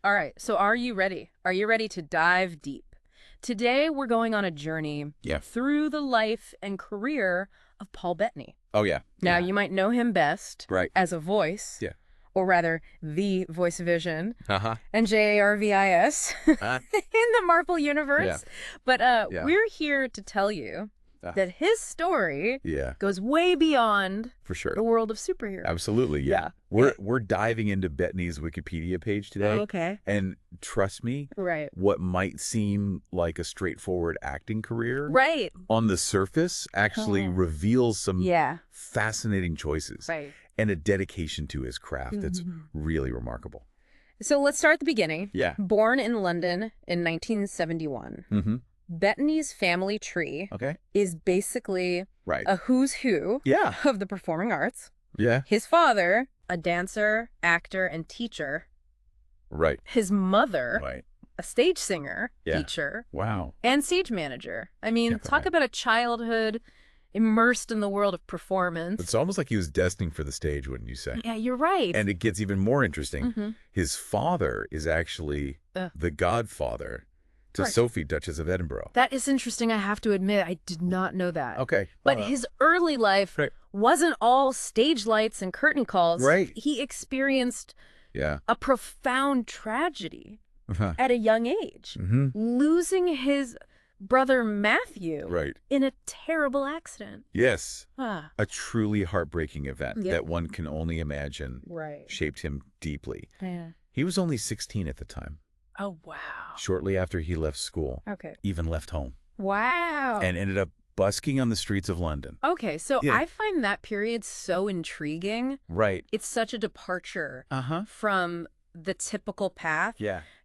All right, so are you ready? Are you ready to dive deep? Today, we're going on a journey through the life and career of Paul Bettany. Oh, yeah. Now, you might know him best as a voice, or rather, the voice vision, and Jarvis in the Marvel universe. But we're here to tell you that his story goes way beyond the world of superheroes. Absolutely, yeah. We're diving into Bettany's Wikipedia page today. Oh, okay. And trust me, what might seem like a straightforward acting career, on the surface actually reveals some fascinating choices and a dedication to his craft that's really remarkable. So let's start at the beginning. Yeah. Born in London in 1971. Bettany's family tree is basically a who's who of the performing arts. Yeah. His father, a dancer, actor, and teacher. Right. His mother, a stage singer, teacher, and stage manager. I mean, talk about a childhood immersed in the world of performance. It's almost like he was destined for the stage, wouldn't you say? Yeah, you're right. And it gets even more interesting. His father is actually the godfather to Sophie, Duchess of Edinburgh. That is interesting, I have to admit. I did not know that. Okay. But his early life wasn't all stage lights and curtain calls. He experienced a profound tragedy at a young age, losing his brother Matthew in a terrible accident. Yes. A truly heartbreaking event that one can only imagine shaped him deeply. He was only 16 at the time. Oh, wow. Shortly after he left school. Even left home. Wow. And ended up busking on the streets of London. Okay, so I find that period so intriguing. It's such a departure from the typical path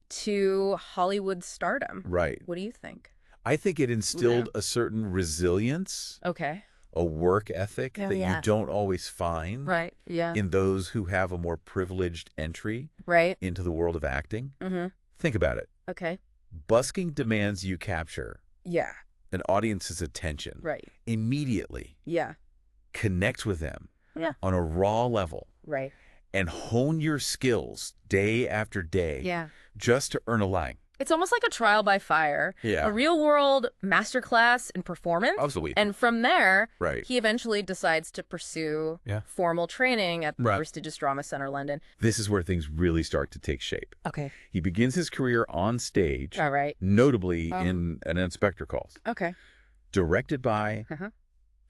to Hollywood stardom. What do you think? I think it instilled a certain resilience. A work ethic that you don't always find in those who have a more privileged entry into the world of acting. Think about it. Busking demands you capture an audience's attention immediately. Connect with them on a raw level. And hone your skills day after day just to earn a line. It's almost like a trial by fire, a real-world masterclass in performance. Absolutely. And from there, he eventually decides to pursue formal training at the prestigious Drama Center, London. This is where things really start to take shape. He begins his career on stage, notably in An Inspector Calls. Directed by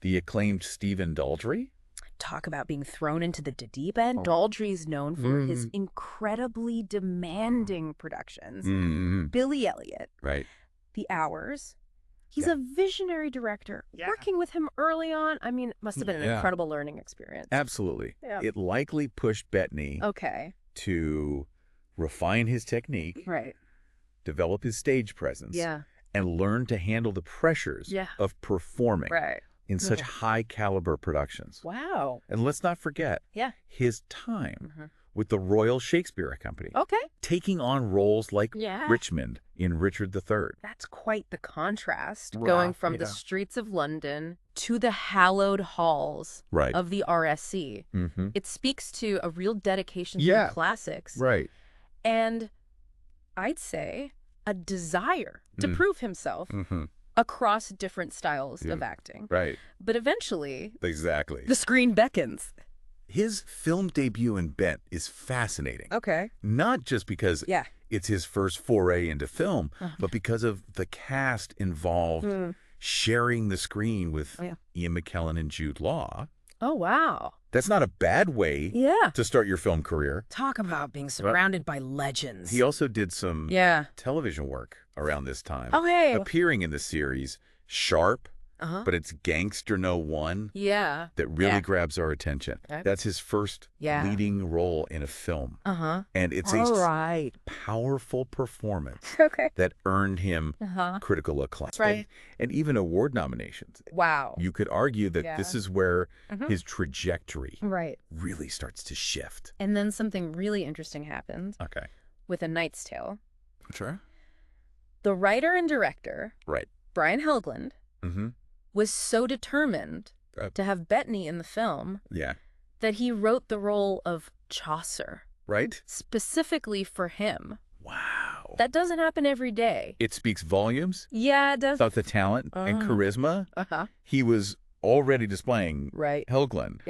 the acclaimed Stephen Daldry. Talk about being thrown into the deep end. Daldry's known for his incredibly demanding productions. Billy Elliot. The Hours. He's a visionary director. Working with him early on, I mean, must have been an incredible learning experience. Absolutely. It likely pushed Bettany to refine his technique, develop his stage presence, and learn to handle the pressures of performing in such high-caliber productions. Wow. And let's not forget his time with the Royal Shakespeare Company. Taking on roles like Richmond in Richard III. That's quite the contrast, going from the streets of London to the hallowed halls of the RSC. It speaks to a real dedication to the classics. And I'd say a desire to prove himself across different styles of acting. But eventually, the screen beckons. His film debut in Bent is fascinating. Not just because it's his first foray into film, but because of the cast involved sharing the screen with Ian McKellen and Jude Law. Oh, wow. That's not a bad way to start your film career. Talk about being surrounded by legends. He also did some television work around this time. Appearing in the series Sharp, but it's Gangster No. 1 that really grabs our attention. That's his first leading role in a film. And it's a powerful performance that earned him critical acclaim. And even award nominations. Wow. You could argue that this is where his trajectory really starts to shift. And then something really interesting happened with A Knight's Tale. The writer and director, Brian Helgeland, was so determined to have Bettany in the film that he wrote the role of Chaucer. Right? Specifically for him. wow. That doesn't happen every day. It speaks volumes. Yeah, it does. About the talent and charisma he was already displaying. Right. Helgeland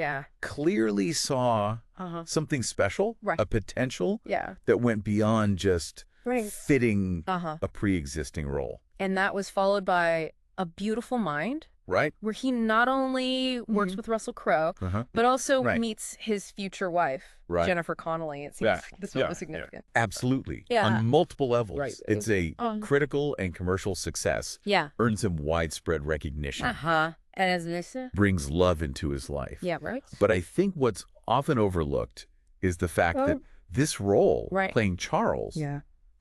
clearly saw something special, a potential that went beyond just fitting a pre-existing role. And that was followed by A Beautiful Mind. Right. Where he not only works with Russell Crowe, but also meets his future wife, Jennifer Connelly. It seems like this one was significant. Absolutely. On multiple levels. Right. It's a critical and commercial success. Earns him widespread recognition. And as Nissa? Brings love into his life. Yeah, right. But I think what's often overlooked is the fact that this role, playing Charles,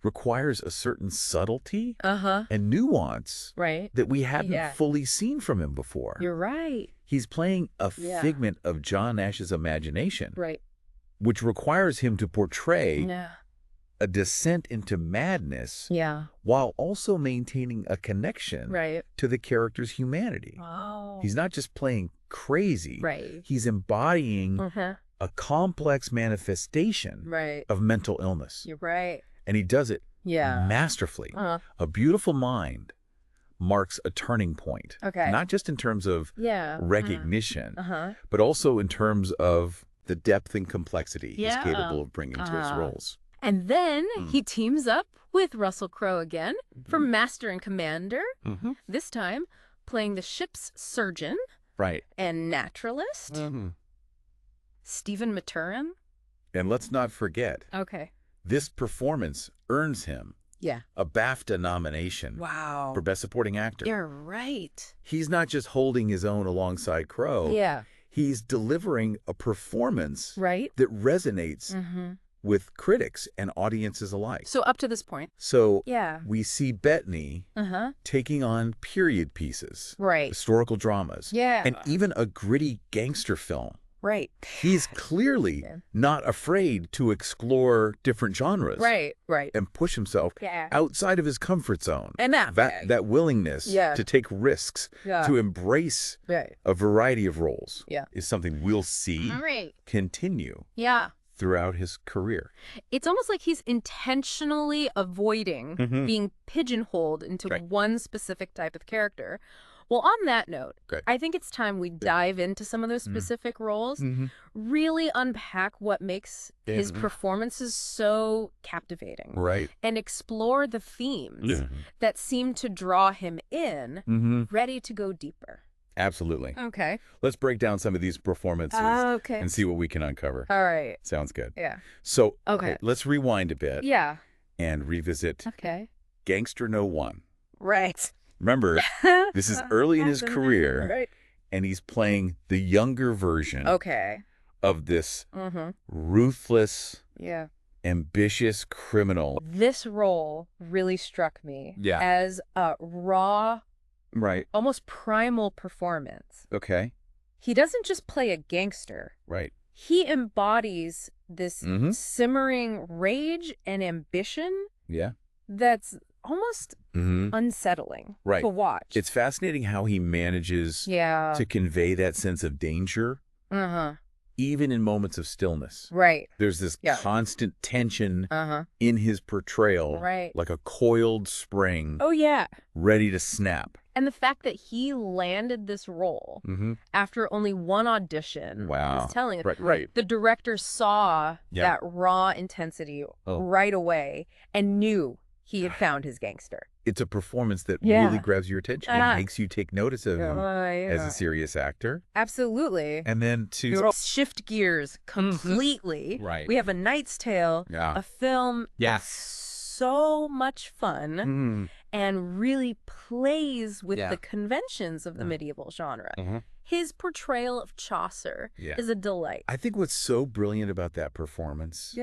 requires a certain subtlety and nuance that we hadn't fully seen from him before. You're right. He's playing a figment of John Nash's imagination, which requires him to portray a descent into madness while also maintaining a connection to the character's humanity. He's not just playing crazy. He's embodying a complex manifestation of mental illness. You're right. And he does it masterfully. A Beautiful Mind marks a turning point. Not just in terms of recognition, but also in terms of the depth and complexity he's capable of bringing to his roles. And then he teams up with Russell Crowe again for Master and Commander, this time playing the ship's surgeon and naturalist, Stephen Maturin. And let's not forget, this performance earns him a BAFTA nomination for Best Supporting Actor. You're right. He's not just holding his own alongside Crowe. He's delivering a performance that resonates with critics and audiences alike. So up to this point. So we see Bettany taking on period pieces, historical dramas, and even a gritty gangster film. He's clearly not afraid to explore different genres. And push himself outside of his comfort zone. And that willingness to take risks, to embrace a variety of roles is something we'll see continue throughout his career. It's almost like he's intentionally avoiding being pigeonholed into one specific type of character. Well, on that note, I think it's time we dive into some of those specific roles, really unpack what makes his performances so captivating, and explore the themes that seem to draw him in, ready to go deeper. Absolutely. Okay. Let's break down some of these performances and see what we can uncover. All right. Sounds good. Yeah. So, let's rewind a bit. And revisit Gangster No. 1. Right. Remember, this is early in his career, and he's playing the younger version of this ruthless, ambitious criminal. This role really struck me as a raw, almost primal performance. He doesn't just play a gangster. He embodies this simmering rage and ambition that's almost unsettling to watch. It's fascinating how he manages to convey that sense of danger, even in moments of stillness. There's this constant tension in his portrayal, like a coiled spring, ready to snap. And the fact that he landed this role after only one audition is telling us. The director saw that raw intensity right away and knew he had found his gangster. It's a performance that really grabs your attention. It makes you take notice of him as a serious actor. Absolutely. And then to shift gears completely, we have A Knight's Tale, a film so much fun and really plays with the conventions of the medieval genre. His portrayal of Chaucer is a delight. I think what's so brilliant about that performance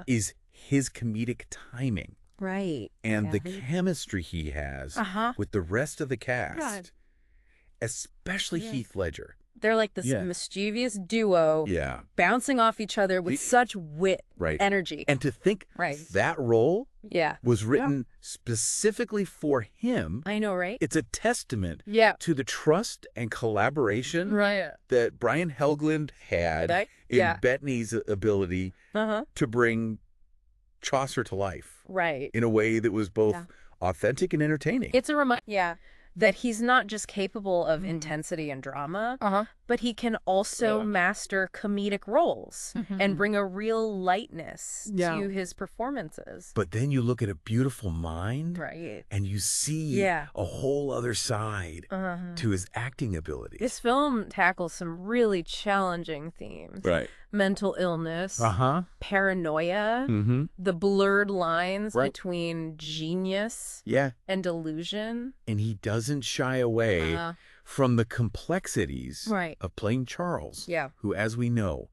is his comedic timing. And the chemistry he has with the rest of the cast, especially Heath Ledger. They're like this mischievous duo bouncing off each other with such wit, energy. And to think that role was written specifically for him. I know, right? It's a testament to the trust and collaboration that Brian Helgeland had in Bettany's ability to bring Chaucer to life. Right. In a way that was both authentic and entertaining. It's a reminder, that he's not just capable of intensity and drama, but he can also master comedic roles and bring a real lightness to his performances. But then you look at a beautiful mind, and you see a whole other side to his acting abilities. This film tackles some really challenging themes. Right. Mental illness, paranoia, the blurred lines between genius and delusion. And he doesn't shy away from the complexities of playing Charles, who, as we know,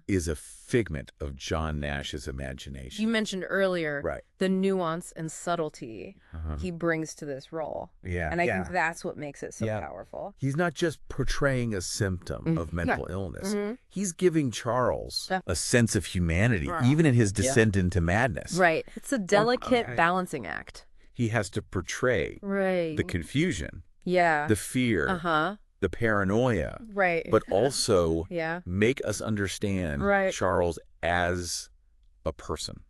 is a figment of John Nash's imagination. You mentioned earlier the nuance and subtlety he brings to this role. And I think that's what makes it so powerful. He's not just portraying a symptom of mental illness. He's giving Charles a sense of humanity, even in his descent into madness. Right. It's a delicate balancing act. He has to portray the confusion, the fear, the paranoia, but also make us understand Charles as a person,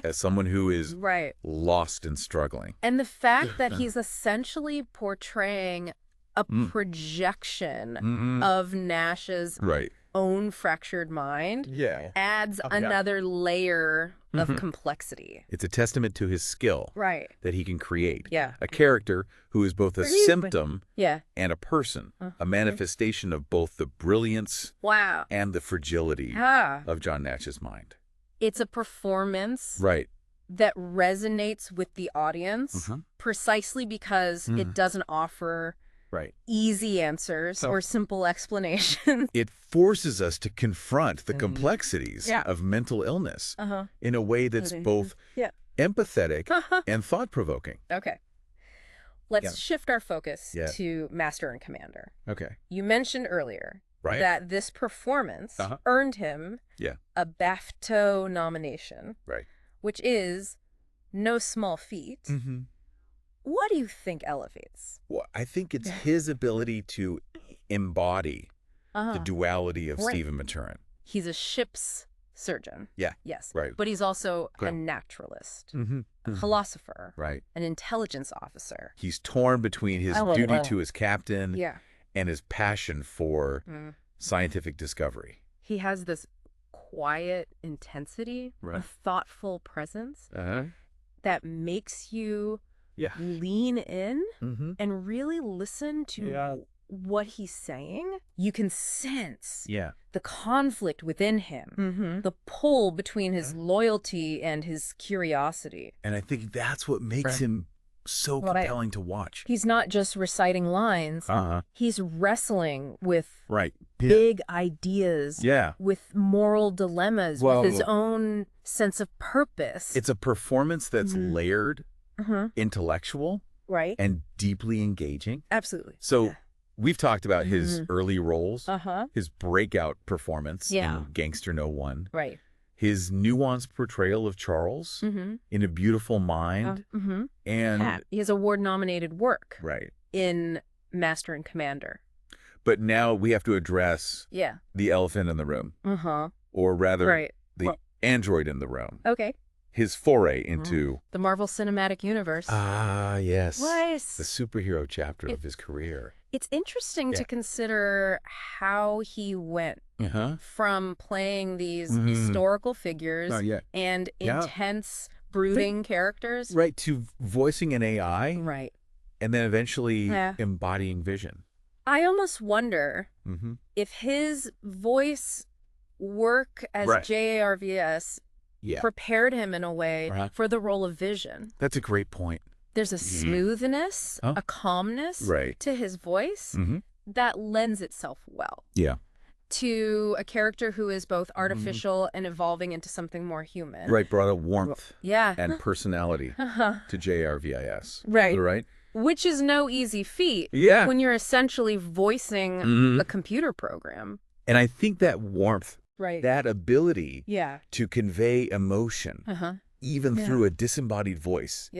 as someone who is lost and struggling. And the fact that he's essentially portraying a projection of Nash's own fractured mind adds another layer of complexity. It's a testament to his skill that he can create a character who is both a symptom and a person, a manifestation of both the brilliance and the fragility of John Nash's mind. It's a performance that resonates with the audience precisely because it doesn't offer easy answers or simple explanations. It forces us to confront the complexities of mental illness in a way that's both empathetic and thought-provoking. Okay. Let's shift our focus to Master and Commander. Okay. You mentioned earlier that this performance earned him a BAFTA nomination, which is no small feat. What do you think elevates? Well, I think it's his ability to embody the duality of Stephen Maturin. He's a ship's surgeon. Yes. Right. But he's also a naturalist, a philosopher, an intelligence officer. He's torn between his duty to his captain and his passion for scientific discovery. He has this quiet intensity, a thoughtful presence that makes you lean in and really listen to what he's saying. You can sense the conflict within him, the pull between his loyalty and his curiosity. And I think that's what makes him so compelling to watch. He's not just reciting lines. He's wrestling with big ideas, with moral dilemmas, with his own sense of purpose. It's a performance that's layered, intellectual, and deeply engaging. Absolutely. So we've talked about his early roles, his breakout performance in Gangster No. 1, his nuanced portrayal of Charles in A Beautiful Mind, and he has award-nominated work in Master and Commander. But now we have to address the elephant in the room, or rather the android in the room. Okay. His foray into the Marvel Cinematic Universe. Ah, yes. What? The superhero chapter of his career. It's interesting to consider how he went from playing these historical figures and intense, brooding characters. To voicing an AI. And then eventually embodying vision. I almost wonder if his voice work as JARVS prepared him in a way for the role of Vision. That's a great point. There's a smoothness, a calmness to his voice that lends itself well to a character who is both artificial and evolving into something more human. Brought a warmth and personality to JRVIS. Right. Which is no easy feat when you're essentially voicing a computer program. And I think that warmth, that ability to convey emotion, even through a disembodied voice,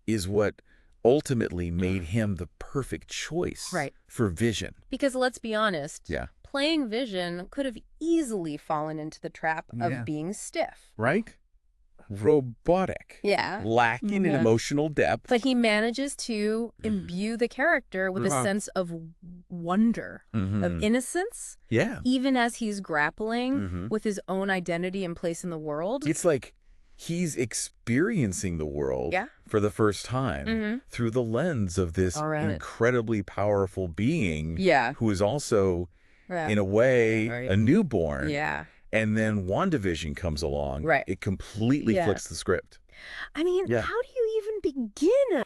is what ultimately made him the perfect choice for Vision. Because let's be honest, playing Vision could have easily fallen into the trap of being stiff. robotic. Yeah. Lacking in emotional depth. But he manages to imbue the character with a sense of wonder, of innocence. Yeah. Even as he's grappling with his own identity and place in the world. It's like he's experiencing the world for the first time through the lens of this incredibly powerful being who is also, in a way, a newborn. Yeah. And then WandaVision comes along. Right. It completely flips the script. I mean, how do you even begin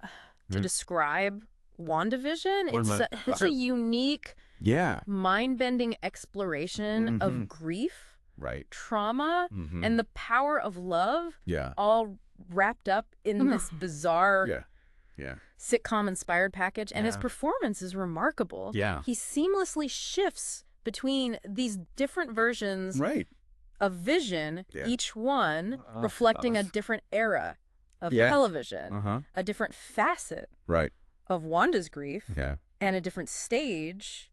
to describe WandaVision? It's a unique, mind-bending exploration of grief, trauma, and the power of love, all wrapped up in this bizarre sitcom-inspired package. And his performance is remarkable. Yeah. He seamlessly shifts between these different versions of Vision, each one reflecting a different era of television, a different facet of Wanda's grief, and a different stage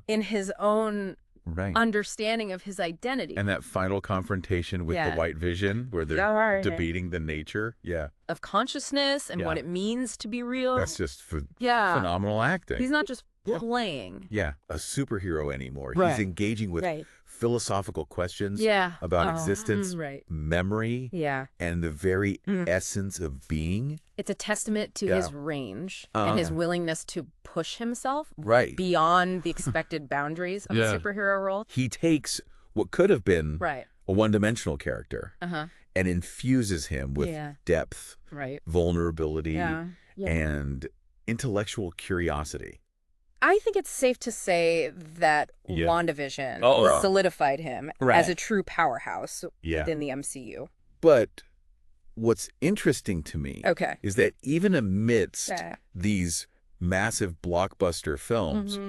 in his own understanding of his identity. And that final confrontation with the White Vision, where they're debating the nature of consciousness and what it means to be real. That's just phenomenal acting. He's not just playing a superhero anymore. He's engaging with philosophical questions about existence, memory, and the very essence of being. It's a testament to his range and his willingness to push himself beyond the expected boundaries of a superhero role. He takes what could have been a one-dimensional character and infuses him with depth, vulnerability, and intellectual curiosity. I think it's safe to say that WandaVision solidified him as a true powerhouse within the MCU. But what's interesting to me is that even amidst these massive blockbuster films,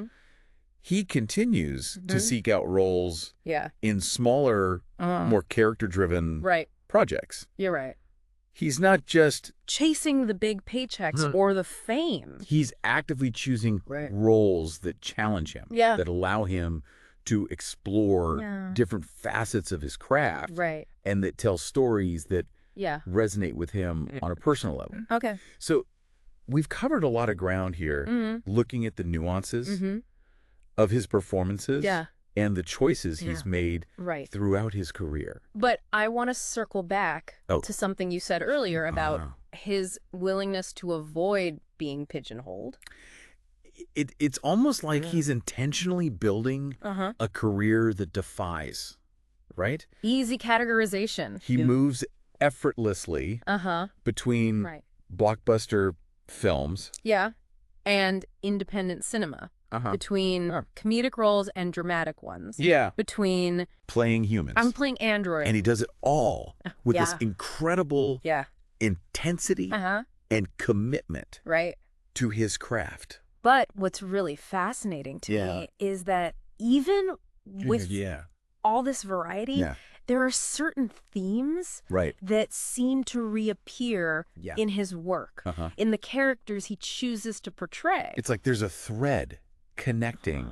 he continues to seek out roles in smaller, more character-driven projects. You're right. He's not just chasing the big paychecks or the fame. He's actively choosing roles that challenge him, that allow him to explore different facets of his craft, and that tell stories that resonate with him on a personal level. Okay. So we've covered a lot of ground here, looking at the nuances of his performances and the choices he's made throughout his career. But I want to circle back to something you said earlier about his willingness to avoid being pigeonholed. It's almost like he's intentionally building a career that defies, easy categorization. He moves effortlessly between blockbuster films and independent cinema. Between comedic roles and dramatic ones. Between playing humans. I'm playing android. And he does it all with this incredible intensity and commitment to his craft. But what's really fascinating to me is that even with all this variety, there are certain themes that seem to reappear in his work, in the characters he chooses to portray. It's like there's a thread connecting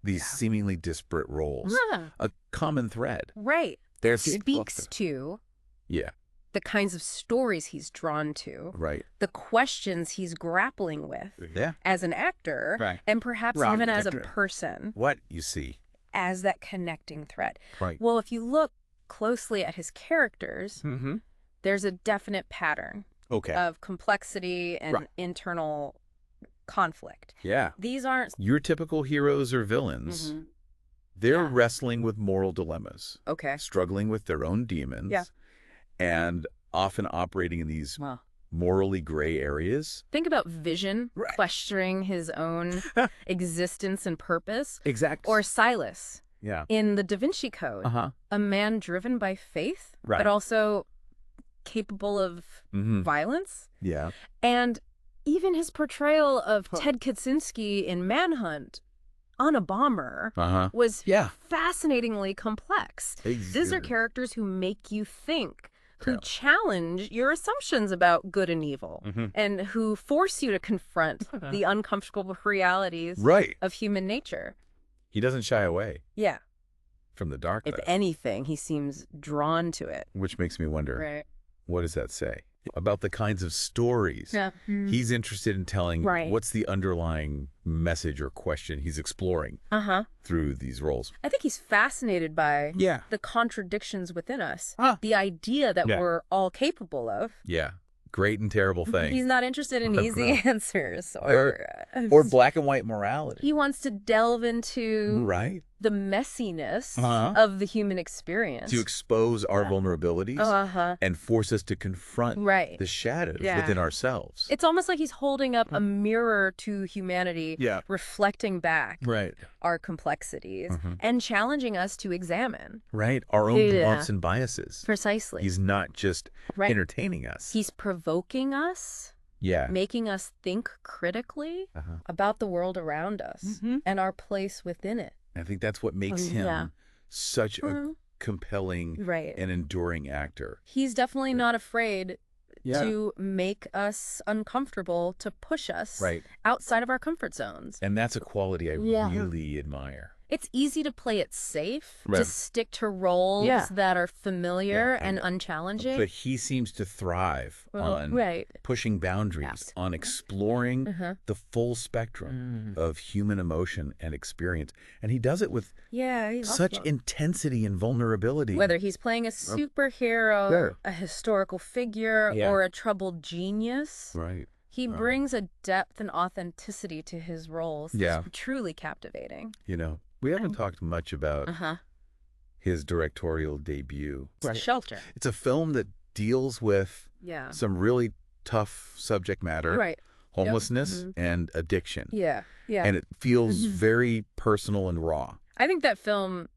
these seemingly disparate roles. A common thread. That speaks to the kinds of stories he's drawn to, the questions he's grappling with as an actor, and perhaps even as a person. What you see. As that connecting thread. Well, if you look closely at his characters, there's a definite pattern of complexity and internal conflict. These aren't your typical heroes or villains. They're wrestling with moral dilemmas. Struggling with their own demons. And often operating in these morally gray areas. Think about Vision questioning his own existence and purpose. Or Silas in the Da Vinci Code. A man driven by faith, but also capable of violence. And even his portrayal of Ted Kaczynski in Manhunt on a bomber was fascinatingly complex. These are characters who make you think, who challenge your assumptions about good and evil, and who force you to confront the uncomfortable realities of human nature. He doesn't shy away from the dark. If anything, he seems drawn to it. Which makes me wonder, what does that say? About the kinds of stories he's interested in telling. What's the underlying message or question he's exploring through these roles? I think he's fascinated by the contradictions within us, the idea that we're all capable of. Yeah. Great and terrible thing. He's not interested in easy answers or black and white morality. He wants to delve into the messiness of the human experience. To expose our vulnerabilities and force us to confront the shadows within ourselves. It's almost like he's holding up a mirror to humanity, reflecting back our complexities and challenging us to examine. Our own wants and biases. Precisely. He's not just entertaining us. He's provoking us. Making us think critically about the world around us and our place within it. I think that's what makes him such a compelling and enduring actor. He's definitely not afraid to make us uncomfortable, to push us outside of our comfort zones. And that's a quality I really admire. It's easy to play it safe, to stick to roles that are familiar and unchallenging. But he seems to thrive on pushing boundaries, on exploring the full spectrum of human emotion and experience. And he does it with such intensity and vulnerability. Whether he's playing a superhero, a historical figure, or a troubled genius. He brings a depth and authenticity to his roles that's truly captivating. You know, we haven't talked much about his directorial debut. Shelter. It's a film that deals with some really tough subject matter, homelessness and addiction. And it feels very personal and raw. I think that film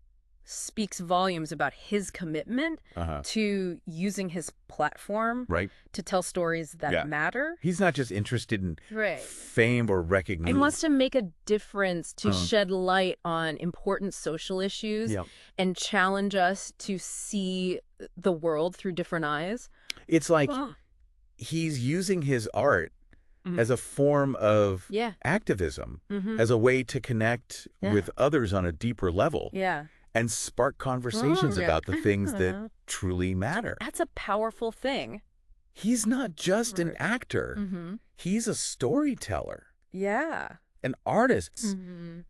speaks volumes about his commitment to using his platform to tell stories that matter. He's not just interested in fame or recognition. He wants to make a difference, to shed light on important social issues and challenge us to see the world through different eyes. It's like he's using his art as a form of activism, as a way to connect with others on a deeper level. And spark conversations about the things that truly matter. That's a powerful thing. He's not just an actor. He's a storyteller. An artist.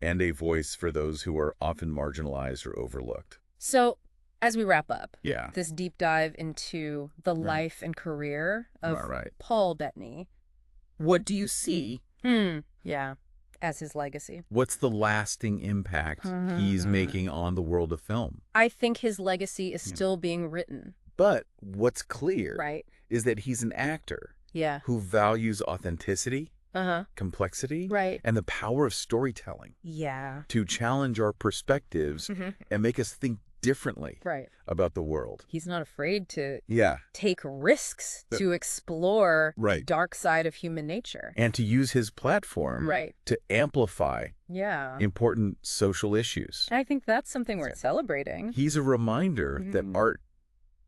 And a voice for those who are often marginalized or overlooked. So, as we wrap up this deep dive into the life and career of Paul Bettany, what do you see as his legacy? What's the lasting impact he's making on the world of film? I think his legacy is still being written. But what's clear is that he's an actor who values authenticity, complexity, and the power of storytelling to challenge our perspectives and make us think differently about the world. He's not afraid to take risks to explore the dark side of human nature. And to use his platform to amplify important social issues. I think that's something worth celebrating. He's a reminder that art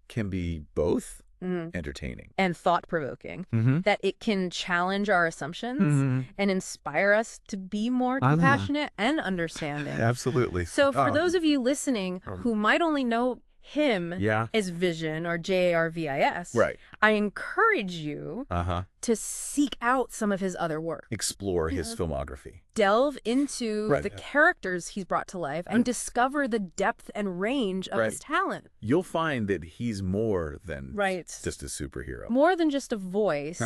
can be both entertaining and thought-provoking, that it can challenge our assumptions and inspire us to be more compassionate and understanding. Absolutely. So for those of you listening who might only know him as Vision or Jarvis, I encourage you to seek out some of his other work. Explore his filmography. Delve into the characters he's brought to life and discover the depth and range of his talent. You'll find that he's more than just a superhero. More than just a voice.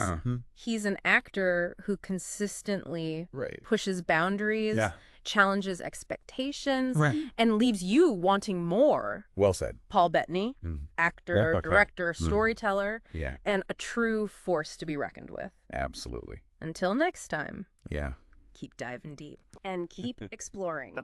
He's an actor who consistently pushes boundaries, challenges expectations, and leaves you wanting more. Well said. Paul Bettany, actor, director, storyteller, and a true force to be reckoned with. Absolutely. Until next time. Yeah. Keep diving deep and keep exploring.